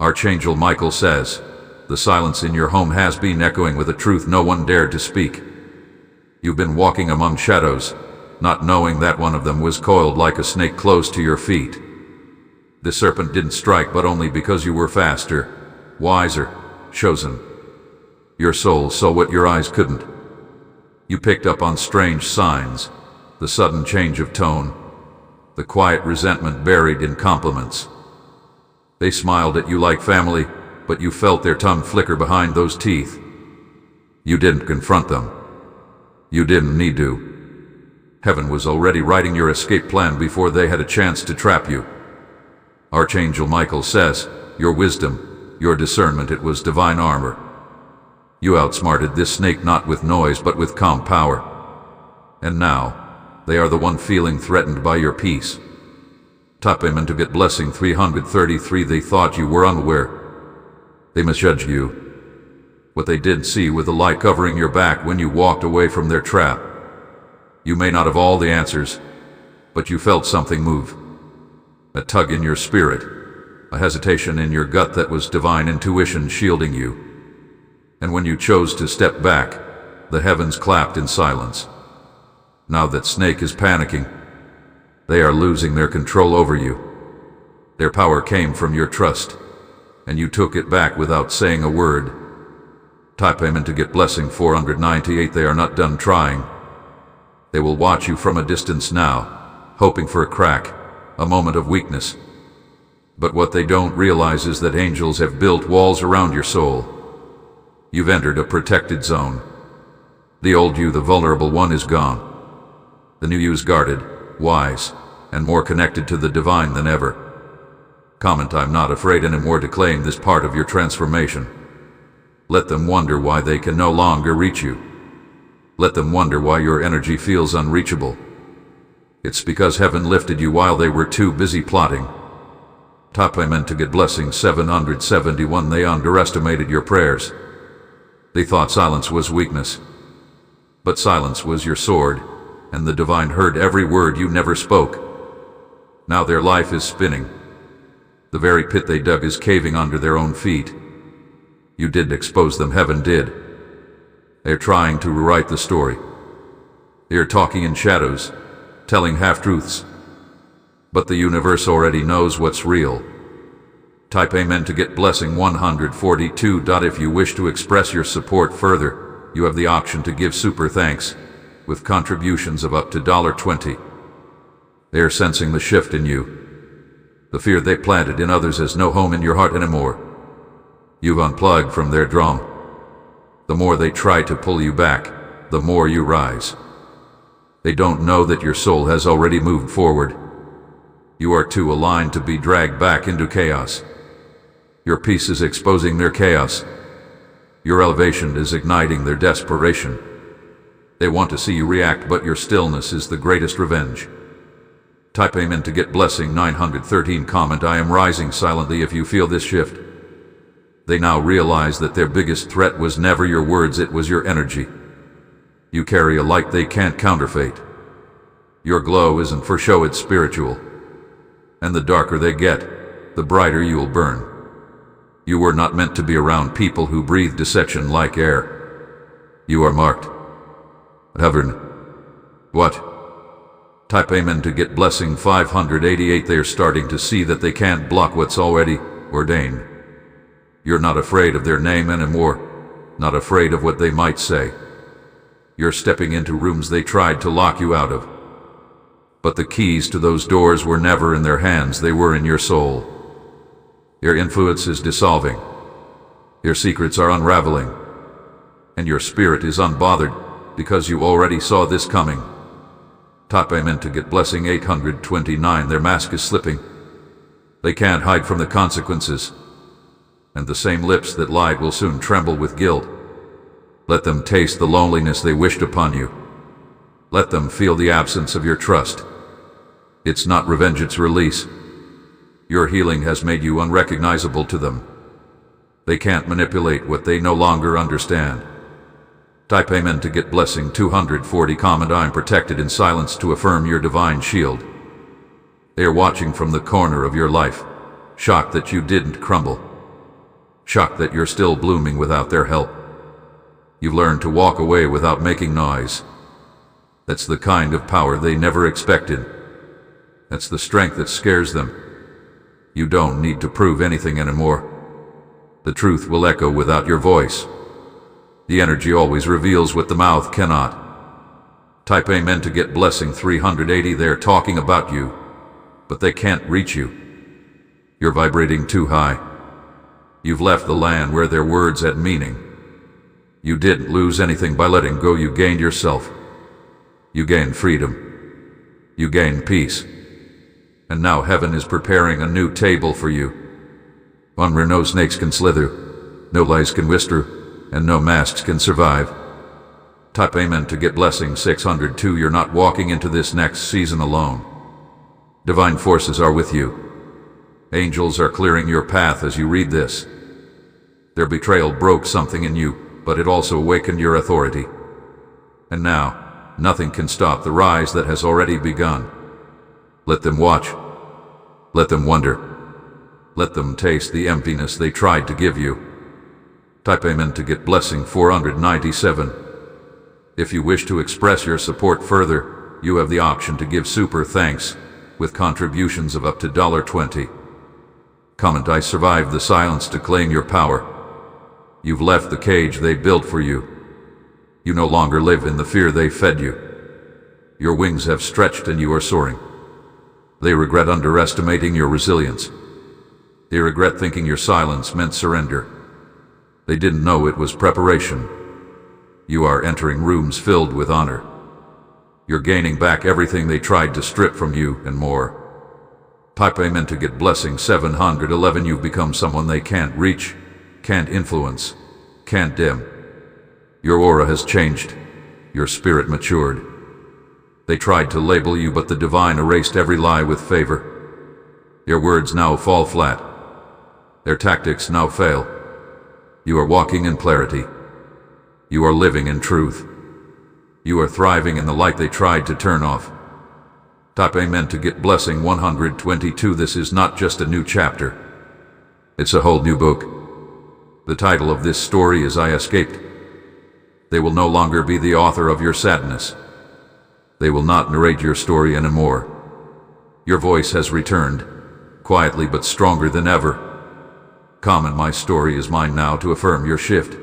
Archangel Michael says, the silence in your home has been echoing with a truth no one dared to speak. You've been walking among shadows, not knowing that one of them was coiled like a snake close to your feet. The serpent didn't strike, but only because you were faster, wiser, chosen. Your soul saw what your eyes couldn't. You picked up on strange signs, the sudden change of tone, the quiet resentment buried in compliments. They smiled at you like family, but you felt their tongue flicker behind those teeth. You didn't confront them. You didn't need to. Heaven was already writing your escape plan before they had a chance to trap you. Archangel Michael says, your wisdom, your discernment, it was divine armor. You outsmarted this snake not with noise but with calm power. And now, they are the one feeling threatened by your peace. Top amen to get blessing 333. They thought you were unaware. They misjudged you. What they did see with the light covering your back when you walked away from their trap. You may not have all the answers, but you felt something move. A tug in your spirit, a hesitation in your gut that was divine intuition shielding you. And when you chose to step back, the heavens clapped in silence. Now that snake is panicking. They are losing their control over you. Their power came from your trust, and you took it back without saying a word. Type amen to get blessing 498. They are not done trying. They will watch you from a distance now, hoping for a crack, a moment of weakness. But what they don't realize is that angels have built walls around your soul. You've entered a protected zone. The old you, the vulnerable one, is gone. The new you is guarded, wise, and more connected to the divine than ever. Comment, I'm not afraid anymore to claim this part of your transformation. Let them wonder why they can no longer reach you. Let them wonder why your energy feels unreachable. It's because heaven lifted you while they were too busy plotting. Top amen to get blessing 771. They underestimated your prayers. They thought silence was weakness. But silence was your sword, and the divine heard every word you never spoke. Now their life is spinning. The very pit they dug is caving under their own feet. You didn't expose them, heaven did. They're trying to rewrite the story. They're talking in shadows, telling half-truths. But the universe already knows what's real. Type amen to get blessing 142. If you wish to express your support further, you have the option to give super thanks, with contributions of up to $20. They are sensing the shift in you. The fear they planted in others has no home in your heart anymore. You've unplugged from their drum. The more they try to pull you back, the more you rise. They don't know that your soul has already moved forward. You are too aligned to be dragged back into chaos. Your peace is exposing their chaos. Your elevation is igniting their desperation. They want to see you react, but your stillness is the greatest revenge. Type amen to get blessing 913. Comment, I am rising silently. If you feel this shift, they now realize that their biggest threat was never your words, it was your energy. You carry a light they can't counterfeit. Your glow isn't for show, it's spiritual. And the darker they get, the brighter you'll burn. You were not meant to be around people who breathe deception like air. You are marked. Heaven. What? Type amen to get blessing 588. They are starting to see that they can't block what's already ordained. You're not afraid of their name anymore, not afraid of what they might say. You're stepping into rooms they tried to lock you out of. But the keys to those doors were never in their hands, they were in your soul. Your influence is dissolving. Your secrets are unraveling. And your spirit is unbothered, because you already saw this coming. Top amen to get blessing 829. Their mask is slipping. They can't hide from the consequences. And the same lips that lied will soon tremble with guilt. Let them taste the loneliness they wished upon you. Let them feel the absence of your trust. It's not revenge, it's release. Your healing has made you unrecognizable to them. They can't manipulate what they no longer understand. Type amen to get blessing 240. Comment, I am protected in silence to affirm your divine shield. They are watching from the corner of your life, shocked that you didn't crumble. shocked that you're still blooming without their help. You've learned to walk away without making noise. That's the kind of power they never expected. That's the strength that scares them. You don't need to prove anything anymore. The truth will echo without your voice. The energy always reveals what the mouth cannot. Type amen to get blessing 380. They're talking about you, but they can't reach you. You're vibrating too high. You've left the land where their words had meaning. You didn't lose anything by letting go. You gained yourself. You gained freedom. You gained peace. And now heaven is preparing a new table for you. One where no snakes can slither, no lies can whisper, and no masks can survive. Type amen to get blessing 602. You're not walking into this next season alone. Divine forces are with you. Angels are clearing your path as you read this. Their betrayal broke something in you, but it also awakened your authority. And now, nothing can stop the rise that has already begun. Let them watch. Let them wonder. Let them taste the emptiness they tried to give you. Type amen to get blessing 497. If you wish to express your support further, you have the option to give super thanks with contributions of up to $20. Comment, I survived the silence to claim your power. You've left the cage they built for you. You no longer live in the fear they fed you. Your wings have stretched and you are soaring. They regret underestimating your resilience. They regret thinking your silence meant surrender. They didn't know it was preparation. You are entering rooms filled with honor. You're gaining back everything they tried to strip from you and more. Type amen to get blessing 711. You've become someone they can't reach, can't influence, can't dim. Your aura has changed. Your spirit matured. They tried to label you, but the divine erased every lie with favor. Your words now fall flat. Their tactics now fail. You are walking in clarity. You are living in truth. You are thriving in the light they tried to turn off. Type amen to get blessing 122. This is not just a new chapter. It's a whole new book. The title of this story is I Escaped. They will no longer be the author of your sadness. They will not narrate your story anymore. Your voice has returned, quietly but stronger than ever. Comment, my story is mine now, to affirm your shift.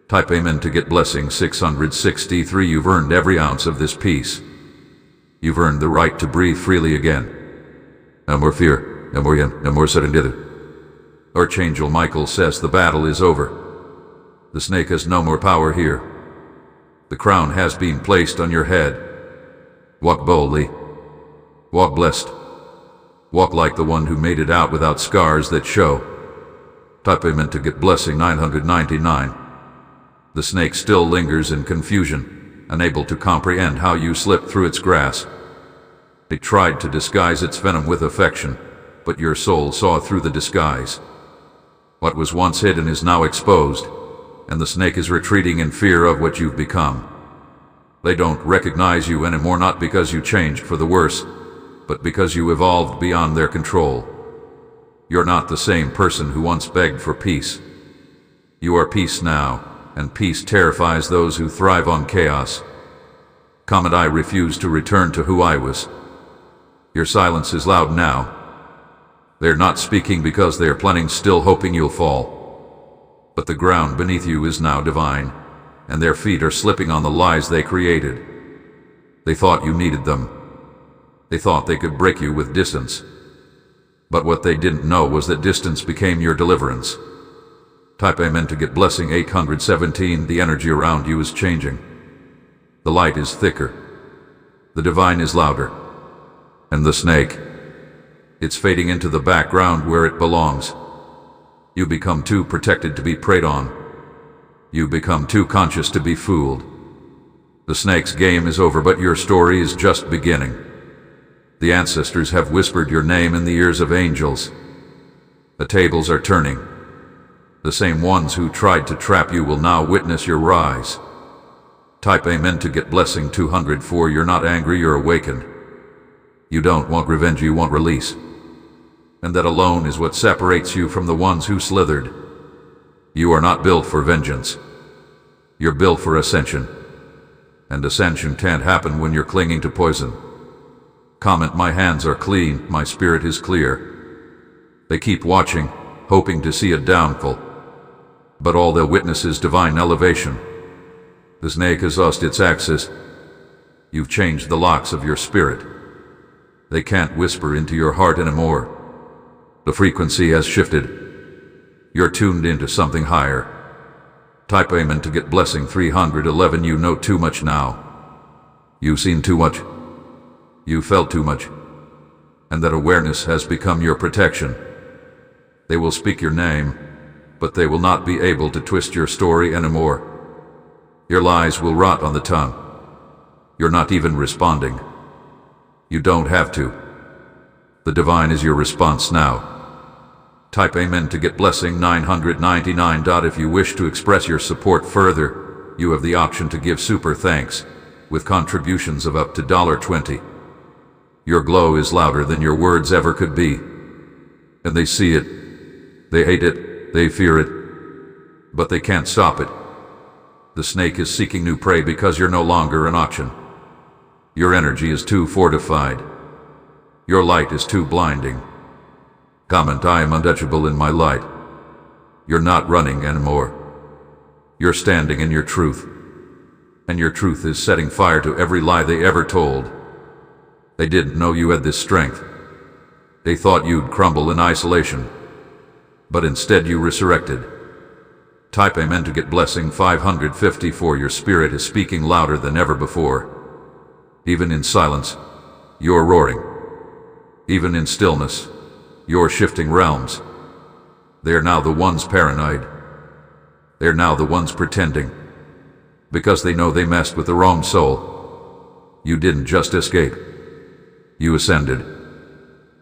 Type amen to get blessing 663. You've earned every ounce of this peace. You've earned the right to breathe freely again. No more fear, no more yin, no more surrender. Archangel Michael says the battle is over. The snake has no more power here. The crown has been placed on your head. Walk boldly. Walk blessed. Walk like the one who made it out without scars that show. Type amen to get blessing 999. The snake still lingers in confusion, unable to comprehend how you slipped through its grasp. It tried to disguise its venom with affection, but your soul saw through the disguise. What was once hidden is now exposed, and the snake is retreating in fear of what you've become. They don't recognize you anymore, not because you changed for the worse, but because you evolved beyond their control. You're not the same person who once begged for peace. You are peace now, and peace terrifies those who thrive on chaos. Comment, I refuse to return to who I was. Your silence is loud now. They're not speaking because they're planning, still hoping you'll fall. But the ground beneath you is now divine, and their feet are slipping on the lies they created. They thought you needed them. They thought they could break you with distance. But what they didn't know was that distance became your deliverance. Type amen to get blessing 817. The energy around you is changing. The light is thicker. The divine is louder. And the snake, it's fading into the background where it belongs. You become too protected to be preyed on. You become too conscious to be fooled. The snake's game is over, but your story is just beginning. The ancestors have whispered your name in the ears of angels. The tables are turning. The same ones who tried to trap you will now witness your rise. Type amen to get blessing 204. You're not angry, you're awakened. You don't want revenge, you want release. And that alone is what separates you from the ones who slithered. You are not built for vengeance. You're built for ascension. And ascension can't happen when you're clinging to poison. Comment, my hands are clean, my spirit is clear. They keep watching, hoping to see a downfall. But all they'll witness is divine elevation. The snake has lost its axis. You've changed the locks of your spirit. They can't whisper into your heart anymore. The frequency has shifted. You're tuned into something higher. Type Amen to get blessing 311. You know too much now. You've seen too much. You felt too much. And that awareness has become your protection. They will speak your name, but they will not be able to twist your story anymore. Your lies will rot on the tongue. You're not even responding. You don't have to. The divine is your response now. Type Amen to get blessing 999. If you wish to express your support further, you have the option to give super thanks, with contributions of up to $20. Your glow is louder than your words ever could be. And they see it. They hate it. They fear it. But they can't stop it. The snake is seeking new prey because you're no longer an option. Your energy is too fortified. Your light is too blinding. Comment, I am untouchable in my light. You're not running anymore. You're standing in your truth. And your truth is setting fire to every lie they ever told. They didn't know you had this strength. They thought you'd crumble in isolation. But instead you resurrected. Type Amen to get blessing 554. Your spirit is speaking louder than ever before. Even in silence, you're roaring. Even in stillness, you're shifting realms. They're now the ones paranoid. They're now the ones pretending. Because they know they messed with the wrong soul. You didn't just escape. You ascended.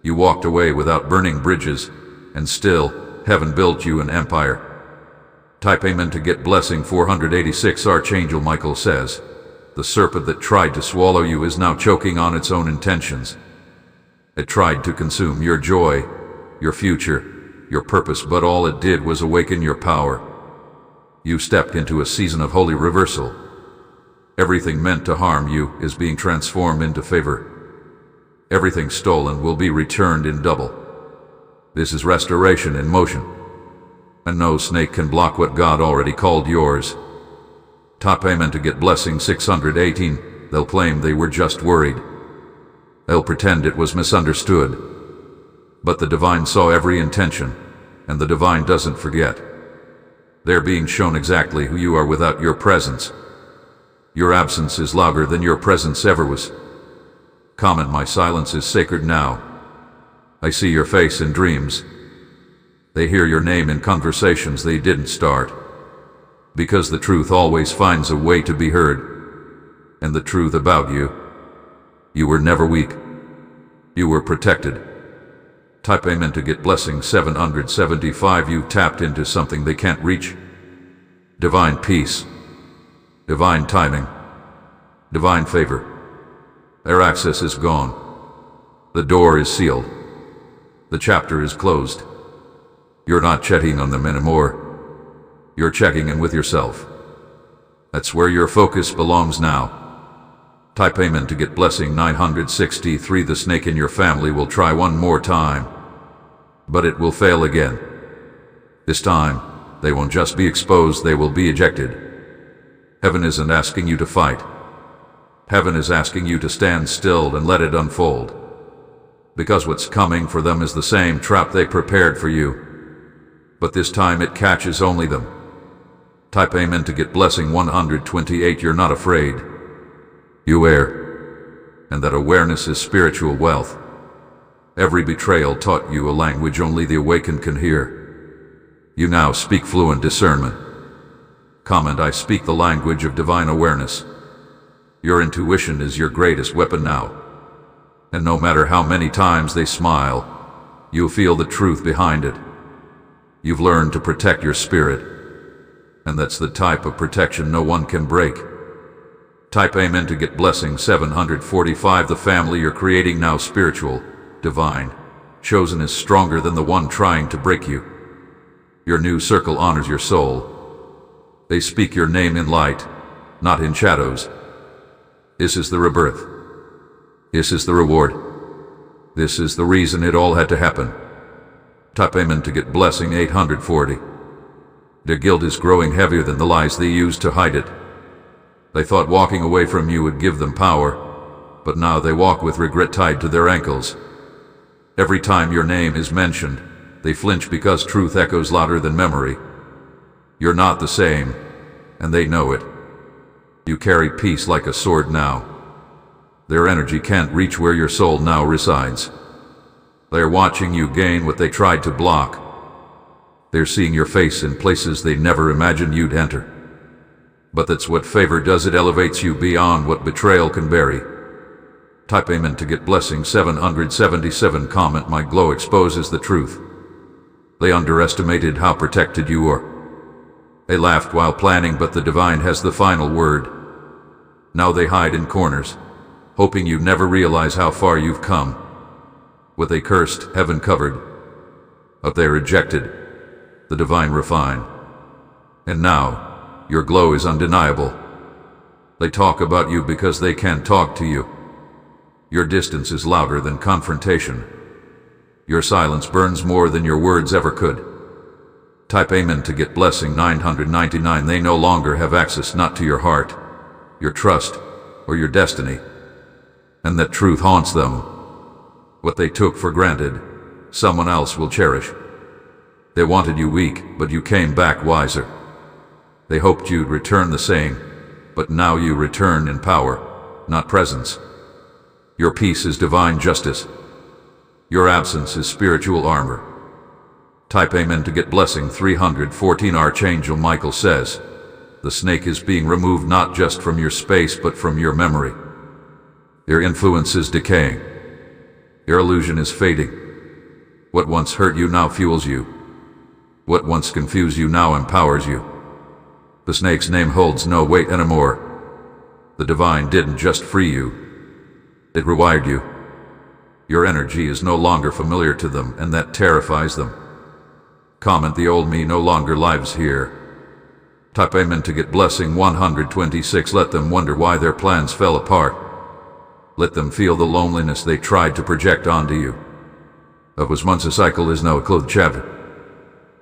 You walked away without burning bridges, and still, heaven built you an empire. Type Amen to get blessing 486. Archangel Michael says, the serpent that tried to swallow you is now choking on its own intentions. It tried to consume your joy, your future, your purpose, but all it did was awaken your power. You stepped into a season of holy reversal. Everything meant to harm you is being transformed into favor. Everything stolen will be returned in double. This is restoration in motion. And no snake can block what God already called yours. Type Amen to get blessing 618. They'll claim they were just worried. They'll pretend it was misunderstood. But the divine saw every intention, and the divine doesn't forget. They're being shown exactly who you are without your presence. Your absence is louder than your presence ever was. Comment, my silence is sacred now. I see your face in dreams. They hear your name in conversations they didn't start. Because the truth always finds a way to be heard. And the truth about you. You were never weak. You were protected. Type Amen to get blessing 775. You tapped into something they can't reach. Divine peace. Divine timing. Divine favor. Their access is gone. The door is sealed. The chapter is closed. You're not checking on them anymore. You're checking in with yourself. That's where your focus belongs now. Type Amen to get blessing 963. The snake in your family will try one more time. But it will fail again. This time, they won't just be exposed, they will be ejected. Heaven isn't asking you to fight. Heaven is asking you to stand still and let it unfold. Because what's coming for them is the same trap they prepared for you. But this time it catches only them. Type Amen to get blessing 128. You're not afraid. You aware. And that awareness is spiritual wealth. Every betrayal taught you a language only the awakened can hear. You now speak fluent discernment. Comment, I speak the language of divine awareness. Your intuition is your greatest weapon now. And no matter how many times they smile, you'll feel the truth behind it. You've learned to protect your spirit. And that's the type of protection no one can break. Type Amen to get blessing 745. The family you're creating now, spiritual, divine, chosen, is stronger than the one trying to break you. Your new circle honors your soul. They speak your name in light, not in shadows. This is the rebirth. This is the reward. This is the reason it all had to happen. Type Amen to get blessing 840. Their guilt is growing heavier than the lies they used to hide it. They thought walking away from you would give them power, but now they walk with regret tied to their ankles. Every time your name is mentioned, they flinch because truth echoes louder than memory. You're not the same, and they know it. You carry peace like a sword now. Their energy can't reach where your soul now resides. They're watching you gain what they tried to block. They're seeing your face in places they never imagined you'd enter. But that's what favor does, it elevates you beyond what betrayal can bury. Type Amen to get blessing 777. Comment my glow exposes the truth. They underestimated how protected you are. They laughed while planning, but the divine has the final word. Now they hide in corners, hoping you never realize how far you've come. What they cursed, heaven covered. What they rejected, the divine refined. And now, your glow is undeniable. They talk about you because they can't talk to you. Your distance is louder than confrontation. Your silence burns more than your words ever could. Type Amen to get blessing 999. They no longer have access not to your heart, your trust, or your destiny. And that truth haunts them. What they took for granted, someone else will cherish. They wanted you weak, but you came back wiser. They hoped you'd return the same, but now you return in power, not presence. Your peace is divine justice. Your absence is spiritual armor. Type Amen to get blessing 314. Archangel Michael says, the snake is being removed not just from your space but from your memory. Your influence is decaying. Your illusion is fading. What once hurt you now fuels you. What once confused you now empowers you. The snake's name holds no weight anymore. The divine didn't just free you. It rewired you. Your energy is no longer familiar to them, and that terrifies them. Comment the old me no longer lives here. Type Amen to get blessing 126. Let them wonder why their plans fell apart. Let them feel the loneliness they tried to project onto you. That was once a cycle is now a clothed chapter.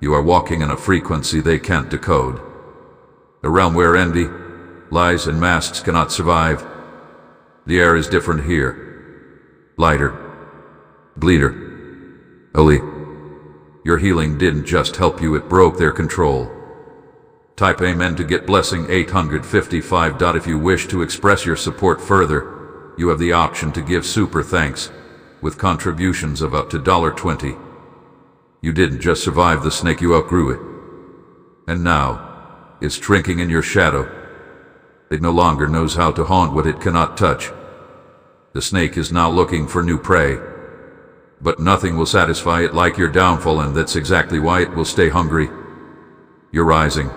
You are walking in a frequency they can't decode. A realm where envy, lies, and masks cannot survive. The air is different here. Lighter. Bleeder. Ali. Your healing didn't just help you, it broke their control. Type Amen to get blessing 855. If you wish to express your support further, you have the option to give super thanks, with contributions of up to $20. You didn't just survive the snake, you outgrew it. And now, it's shrinking in your shadow. It no longer knows how to haunt what it cannot touch. The snake is now looking for new prey. But nothing will satisfy it like your downfall, and that's exactly why it will stay hungry. You're rising.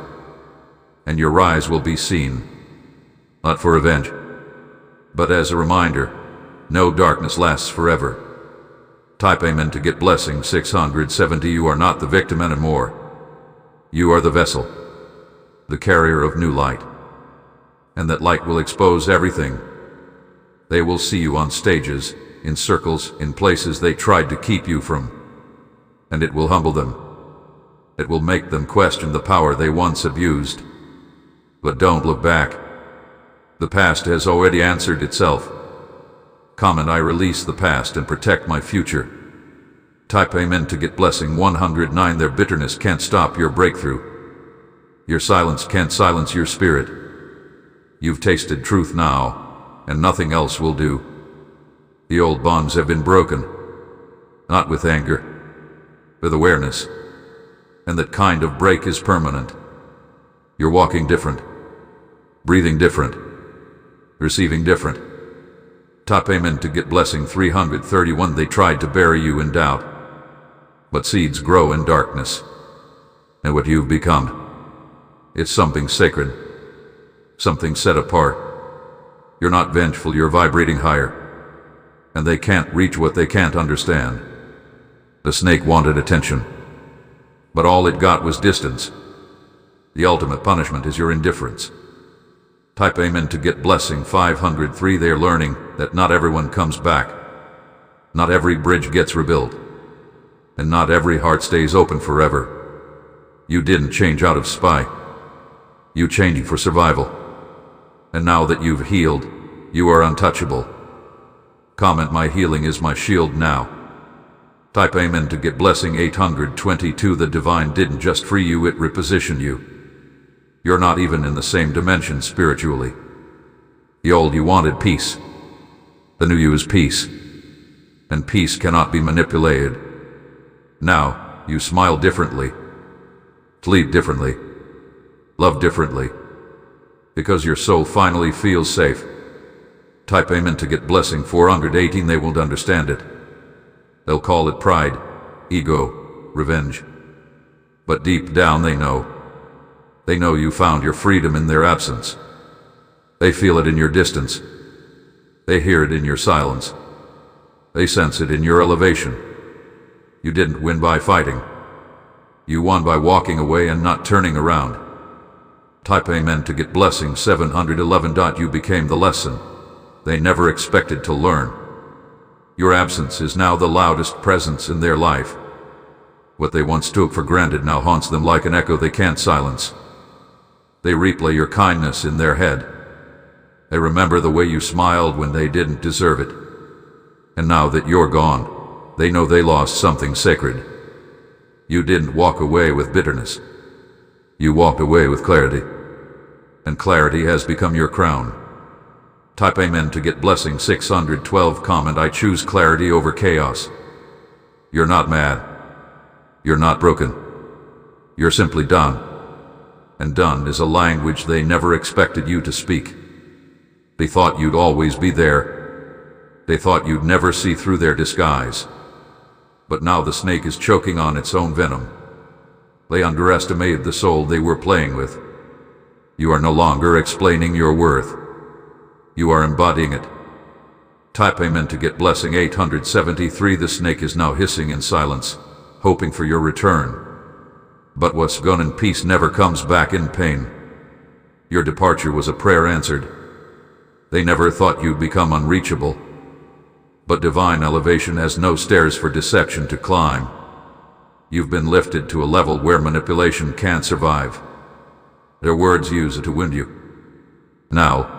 And your rise will be seen. Not for revenge, but as a reminder, no darkness lasts forever. Type Amen to get blessing 670. You are not the victim anymore. You are the vessel, the carrier of new light. And that light will expose everything. They will see you on stages, in circles, in places they tried to keep you from. And it will humble them. It will make them question the power they once abused. But don't look back. The past has already answered itself. Comment I release the past and protect my future. Type Amen to get blessing 109. Their bitterness can't stop your breakthrough. Your silence can't silence your spirit. You've tasted truth now, and nothing else will do. The old bonds have been broken, not with anger, with awareness. And that kind of break is permanent. You're walking different, breathing different, receiving different. Type Amen to get blessing 331. They tried to bury you in doubt, but seeds grow in darkness. And what you've become, it's something sacred, something set apart. You're not vengeful, you're vibrating higher. And they can't reach what they can't understand. The snake wanted attention. but all it got was distance. The ultimate punishment is your indifference. Type Amen to get blessing 503. They're learning that not everyone comes back. Not every bridge gets rebuilt. And not every heart stays open forever. You didn't change out of spite. You changed for survival. And now that you've healed, you are untouchable. Comment my healing is my shield now. Type Amen to get blessing 822. The divine didn't just free you, it repositioned you. You're not even in the same dimension spiritually. The old you wanted peace. The new you is peace. And peace cannot be manipulated. Now, you smile differently. Sleep differently. Love differently. Because your soul finally feels safe. Type Amen to get blessing 418. They won't understand it. They'll call it pride, ego, revenge. But deep down they know. They know you found your freedom in their absence. They feel it in your distance. They hear it in your silence. They sense it in your elevation. You didn't win by fighting. You won by walking away and not turning around. Type Amen to get blessing 711. You became the lesson they never expected to learn. Your absence is now the loudest presence in their life. What they once took for granted now haunts them like an echo they can't silence. They replay your kindness in their head. They remember the way you smiled when they didn't deserve it. And now that you're gone, they know they lost something sacred. You didn't walk away with bitterness. You walked away with clarity. And clarity has become your crown. Type Amen to get blessing 612. Comment I choose clarity over chaos. You're not mad. You're not broken. You're simply done. And done is a language they never expected you to speak. They thought you'd always be there. They thought you'd never see through their disguise. But now the snake is choking on its own venom. They underestimated the soul they were playing with. You are no longer explaining your worth. You are embodying it. Type Amen to get blessing 873. The snake is now hissing in silence, hoping for your return. But what's gone in peace never comes back in pain. Your departure was a prayer answered. They never thought you'd become unreachable. But divine elevation has no stairs for deception to climb. You've been lifted to a level where manipulation can't survive. Their words use it to wound you. Now,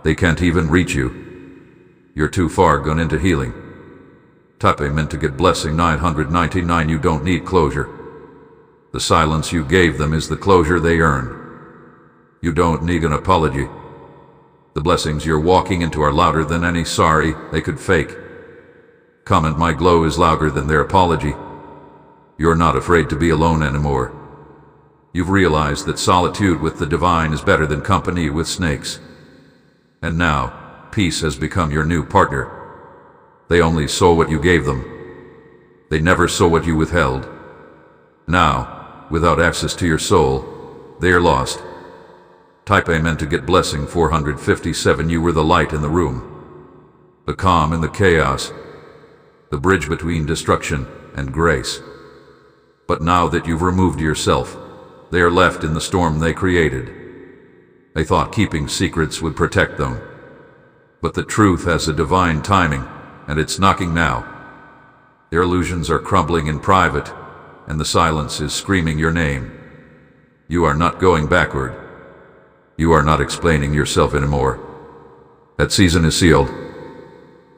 they can't even reach you. You're too far gone into healing. Type Amen to get blessing 999. You don't need closure. The silence you gave them is the closure they earn. You don't need an apology. The blessings you're walking into are louder than any sorry they could fake. Comment my glow is louder than their apology. You're not afraid to be alone anymore. You've realized that solitude with the divine is better than company with snakes. And now, peace has become your new partner. They only saw what you gave them. They never saw what you withheld. Now, without access to your soul, they are lost. Type Amen to get blessing 457. You were the light in the room, the calm in the chaos, the bridge between destruction and grace. But now that you've removed yourself, they are left in the storm they created. They thought keeping secrets would protect them. But the truth has a divine timing, and it's knocking now. Their illusions are crumbling in private, and the silence is screaming your name. You are not going backward. You are not explaining yourself anymore. That season is sealed.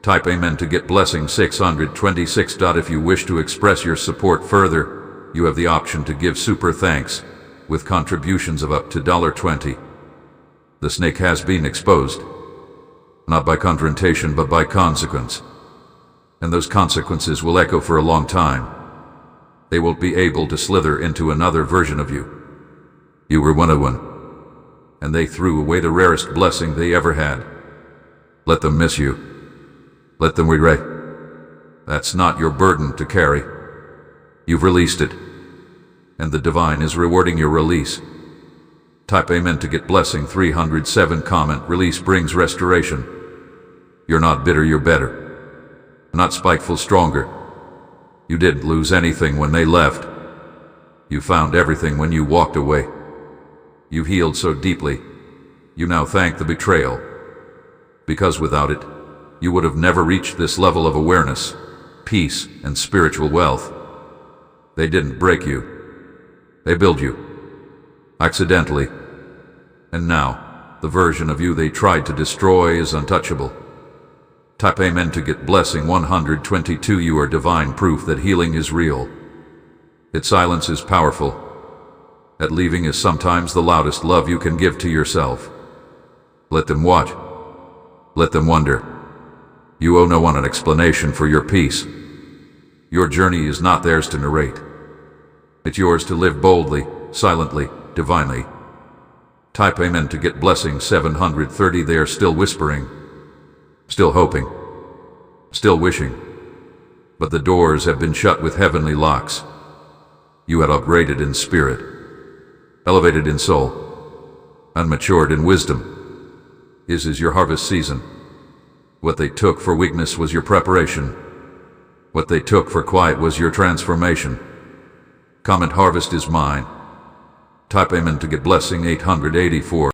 Type Amen to get blessing 626. If you wish to express your support further, you have the option to give super thanks with contributions of up to $20. The snake has been exposed, not by confrontation but by consequence. And those consequences will echo for a long time. They won't be able to slither into another version of you. You were one, and they threw away the rarest blessing they ever had. Let them miss you. Let them regret. That's not your burden to carry. You've released it, and the divine is rewarding your release. Type Amen to get blessing 307. Comment release brings restoration. You're not bitter, you're better. Not spiteful, stronger. You didn't lose anything when they left. You found everything when you walked away. You healed so deeply. You now thank the betrayal. Because without it, you would have never reached this level of awareness, peace, and spiritual wealth. They didn't break you. They built you. Accidentally. And now, the version of you they tried to destroy is untouchable. Type Amen to get blessing 122. You are divine proof that healing is real. Its silence is powerful. That leaving is sometimes the loudest love you can give to yourself. Let them watch. Let them wonder. You owe no one an explanation for your peace. Your journey is not theirs to narrate. It's yours to live boldly, silently, divinely. Type Amen to get blessing 730. They are still whispering, still hoping, still wishing. But the doors have been shut with heavenly locks. You had upgraded in spirit, elevated in soul, and matured in wisdom. This is your harvest season. What they took for weakness was your preparation. What they took for quiet was your transformation. Comment harvest is mine. Type Amen to get blessing 884.